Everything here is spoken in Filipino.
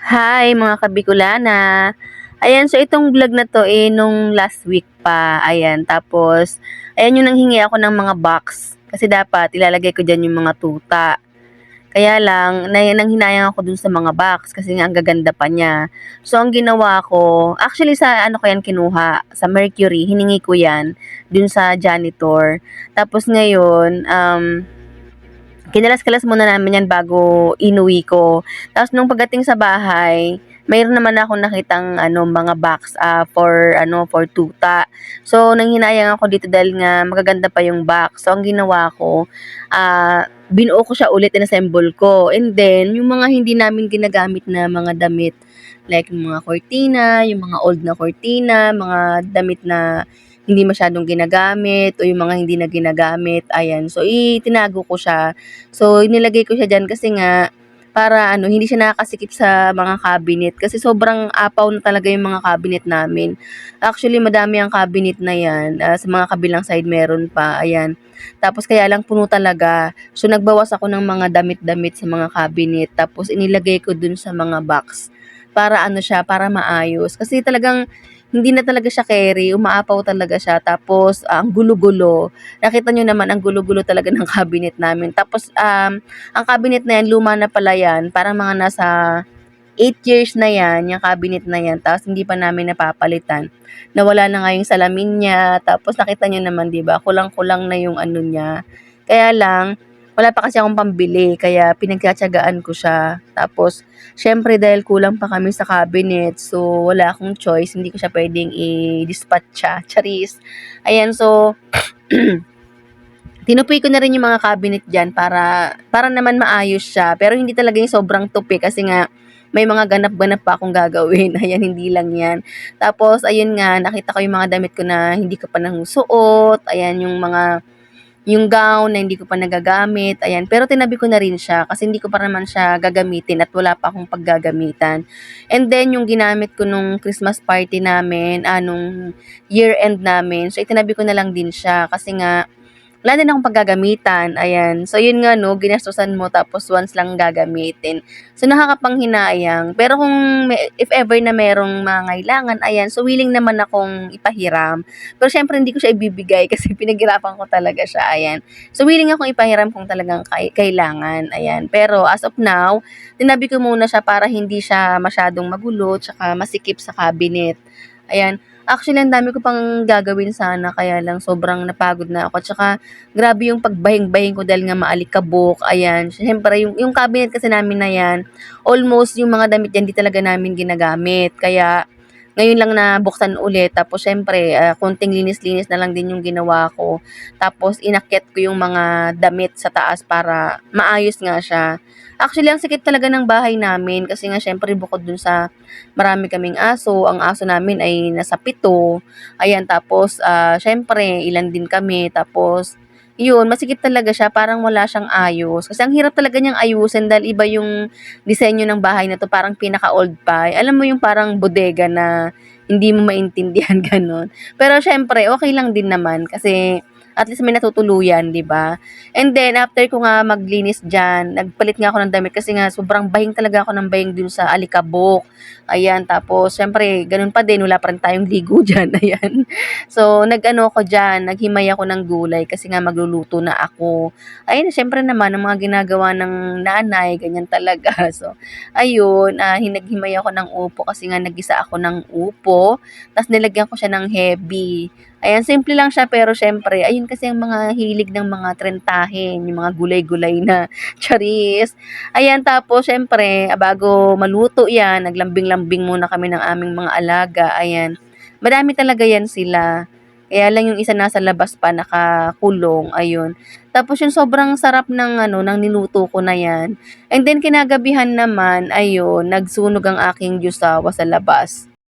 Hi mga kabikulana. Ayan, so itong vlog na 'to, nung last week pa, ayan. Tapos ayan yung nanghingi ako ng mga box, kasi dapat ilalagay ko diyan yung mga tuta. Kaya lang nanghinayang ako dun sa mga box kasi nga ang gaganda pa niya. So ang ginawa ko, actually sa ano ko yan kinuha, sa Mercury, hiningi ko yan dun sa janitor. Tapos ngayon, kinalas-kalas muna namin yan bago inuwi ko. Tapos nung pagdating sa bahay, mayroon naman akong nakitang mga box for tuta. So nanghinayang ako dito dahil nga magaganda pa yung box. So ang ginawa ko, binuo ko siya ulit, inassemble ko. And then yung mga hindi namin ginagamit na mga damit, like yung mga cortina, yung mga old na cortina, mga damit na hindi masyadong ginagamit o yung mga hindi na ginagamit, ayan. So, itinago ko siya. So, inilagay ko siya diyan kasi nga para hindi siya nakakasikip sa mga cabinet kasi sobrang apaw na talaga yung mga cabinet namin. Actually, madami ang cabinet na 'yan. Sa mga kabilang side meron pa, ayan. Tapos kaya lang puno talaga. So, nagbawas ako ng mga damit-damit sa mga cabinet tapos inilagay ko dun sa mga box para siya, para maayos. Kasi talagang hindi na talaga siya carry, umaapaw talaga siya. Tapos, ang gulo-gulo. Nakita nyo naman, ang gulo-gulo talaga ng cabinet namin. Tapos, ang cabinet na yan, luma na pala yan. Parang mga nasa 8 years na yan, yung cabinet na yan. Tapos, hindi pa namin napapalitan. Nawala na nga yung salamin niya. Tapos, nakita nyo naman, di ba? Kulang-kulang na yung ano niya. Kaya lang, wala pa kasi akong pambili, kaya pinagtsatsagaan ko siya. Tapos, syempre dahil kulang pa kami sa cabinet, so wala akong choice, hindi ko siya pwedeng i-dispatcha, charis. Ayan, so, tinupi ko na rin yung mga cabinet dyan para naman maayos siya. Pero hindi talaga yung sobrang tupi kasi nga may mga ganap-ganap pa akong gagawin. Ayan, hindi lang yan. Tapos, ayun nga, nakita ko yung mga damit ko na hindi ko pa nangsuot. Ayan, yung gown na hindi ko pa nagagamit, ayan. Pero tinabi ko na rin siya kasi hindi ko pa naman siya gagamitin at wala pa akong paggagamitan. And then, yung ginamit ko nung Christmas party namin, nung year-end namin, so itinabi ko na lang din siya kasi nga, wala din akong paggagamitan, ayan. So, yun nga, no, ginastusan mo, tapos once lang gagamitin. So, nakakapanghinayang. Pero kung, if ever na merong mangailangan, ayan, so willing naman akong ipahiram. Pero, syempre, hindi ko siya ibibigay kasi pinaghirapan ko talaga siya, ayan. So, willing akong ipahiram kung talagang kailangan, ayan. Pero, as of now, tinabi ko muna siya para hindi siya masyadong magulo, tsaka masikip sa cabinet. Ayan. Actually, ang dami ko pang gagawin sana, kaya lang sobrang napagod na ako. Tsaka, grabe yung pagbahing-bahing ko dahil nga maalikabok, ayan. Siyempre, yung cabinet kasi namin na yan, almost yung mga damit yan, di talaga namin ginagamit. Kaya, ngayon lang na buksan ulit. Tapos, syempre, konting linis-linis na lang din yung ginawa ko. Tapos, inakyat ko yung mga damit sa taas para maayos nga siya. Actually, ang sikip talaga ng bahay namin kasi nga, syempre, bukod dun sa marami kaming aso, ang aso namin ay nasa 7. Ayan, tapos, syempre, ilan din kami. Tapos, yun, masikip talaga siya, parang wala siyang ayos. Kasi ang hirap talaga niyang ayusin dahil iba yung disenyo ng bahay na to, parang pinaka-old pa. Alam mo yung parang bodega na hindi mo maintindihan, gano'n. Pero syempre, okay lang din naman kasi at least may natutuluyan, 'di ba? And then after ko nga maglinis diyan, nagpalit nga ako ng damit kasi nga sobrang bahing talaga ako ng bahing dun sa alikabok. Ayan, tapos syempre gano'n pa din, wala pa rin tayong ligo diyan, ayan. So nag-ano ako diyan, naghimay ako ng gulay kasi nga magluluto na ako. Ayun, syempre naman ang mga ginagawa ng nanay, ganyan talaga. So ayun, naghimay ako ng upo kasi nga nagisa ako ng upo, ta's nilagyan ko siya ng heavy. Ayan, simple lang siya pero siyempre ayun kasi ang mga hilig ng mga trentahin, yung mga gulay-gulay na charis. Ayan, tapos siyempre, bago maluto 'yan, naglambing-lambing muna kami ng aming mga alaga, ayan. Madami talaga 'yan sila. Kaya lang yung isa nasa labas pa nakakulong, ayun. Tapos yung sobrang sarap ng niluto ko na 'yan. And then kinagabihan naman, ayun, nagsunog ang aking jusawa sa labas.